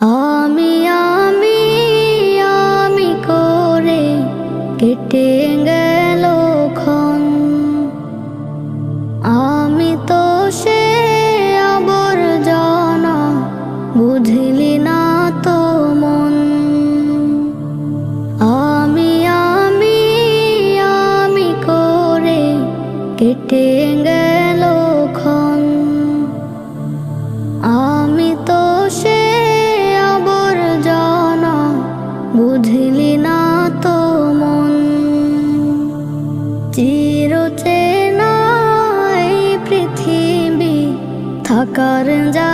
আমি আমি আমি করে কেটে গেল ক্ষণ। আমি তো সে আবর্জনা, বুঝলি না তো মন। আমি আমি আমি করে কেটে গেল ক্ষণ। আমি তো সে আবর্জনা, বুঝলি না তো মন। চিরচেনা এই পৃথিবী থাকার যা